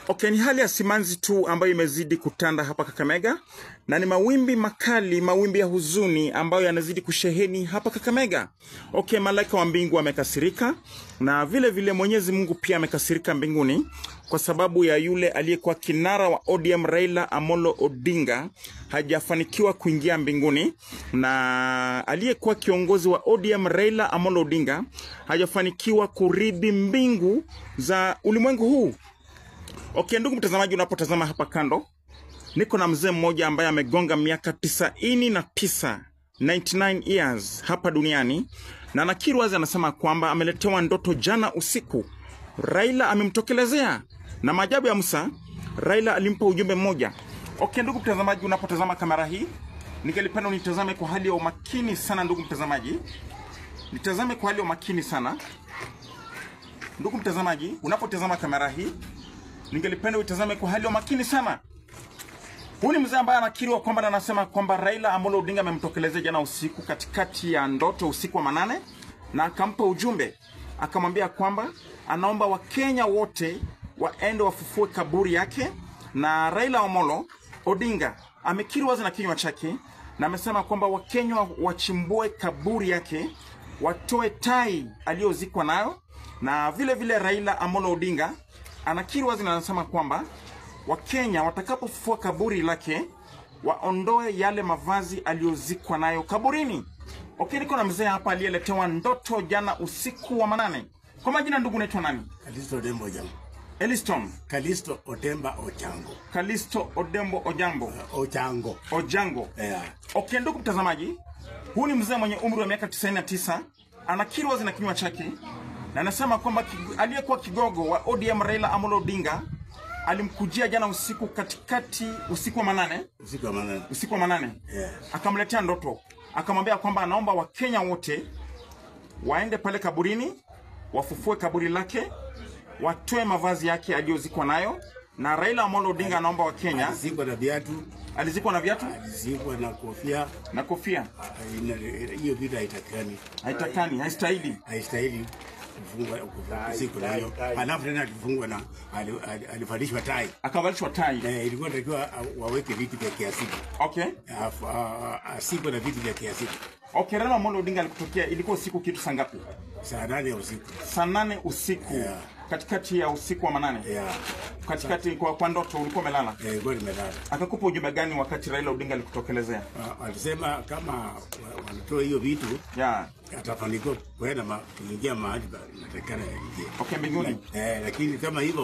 Okay, ni hali ya simanzi tu ambayo imezidi kutanda hapa Kakamega, na ni mawimbi makali, mawimbi ya huzuni ambayo yanazidi kusheheni hapa Kakamega. Okay, malaika wa mbingu wamekasirika, na vile vile Mwenyezi Mungu pia amekasirika mbinguni kwa sababu ya yule aliyekuwa kinara wa ODM Raila Amolo Odinga hajafanikiwa kuingia mbinguni, na aliyekuwa kiongozi wa ODM Raila Amolo Odinga hajafanikiwa kurithi mbingu za ulimwengu huu. Okay, ndugu mtazamaji, unapotazama hapa kando, niko na mzee mmoja ambaye amegonga miaka 99 years hapa duniani, na nakiri wazi anasema kwamba ameletewa ndoto jana usiku. Raila amemtokelezea, na maajabu ya Musa, Raila alimpa ujumbe mmoja. Okay, ndugu mtazamaji, unapotazama kamera hii, ningelipenda unitazame kwa hali ya umakini sana. Ndugu mtazamaji, nitazame kwa hali ya umakini sana. Ndugu mtazamaji, unapotazama kamera hii, ningelipenda uitazame kwa hali ya makini sana. Huyu ni mzee ambaye anakiriwa kwamba anasema kwamba Raila Amolo Odinga amemtokelezea jana usiku katikati ya ndoto usiku wa manane, na akampa ujumbe, akamwambia kwamba anaomba Wakenya wote waende wafufue kaburi yake. Na Raila Amolo Odinga amekiri wazi na kinywa chake, na amesema kwamba Wakenya wachimbue kaburi yake, watoe tai aliyozikwa nayo. Na vile vile Raila Amolo Odinga anakiri wazi na anasema kwamba Wakenya watakapofufua kaburi lake waondoe yale mavazi aliyozikwa nayo kaburini. Okay, niko na mzee hapa aliyeletewa ndoto jana usiku wa manane. Kwa majina ndugu, unaitwa nani? Kalisto Odembo Ojambo. Eliston Kalisto Odemba Ochango. Kalisto Odembo Ojambo. Ochango. Yeah. Okay, ndugu mtazamaji, huyu ni mzee mwenye umri wa miaka 99, anakiri wazi na kinywa chake, na anasema kwamba aliyekuwa kigogo wa ODM Raila Amolo Odinga alimkujia jana usiku katikati usiku wa manane. Usiku wa manane. Yeah. Akamletea ndoto, akamwambia kwamba anaomba Wakenya wote waende pale kaburini, wafufue kaburi lake, watoe mavazi yake aliyozikwa nayo. Na Raila Amolo Odinga anaomba Wakenya, alizikwa na viatu. Alizikwa na viatu? Alizikwa na kofia. Na kofia. Hiyo vitu haitakani. Haistahili. Haistahili kufungwa kuzikwa na hiyo. Alafu tena alifungwa na alivalishwa tai. Akavalishwa tai. Ilikuwa takiwa waweke vitu vya kiasili. Okay. Asikwa na vitu vya kiasili. Okay, Raila Amolo Odinga alikutokea, ilikuwa usiku kitu saa ngapi? Saa 8 usiku. Saa 8 usiku. Yeah. Katikati ya usiku wa manane. Yeah. Katikati kwa ndoto ulikuwa umelala? Nilikuwa nimelala. Akakupa ujumbe gani wakati Raila Odinga alikutokelezea? Alisema kama wanatoa hiyo vitu, yeah, atafanikiwa kwenda kuingia mahali natakana ingie. Okay, mbinguni. Lakini kama hivyo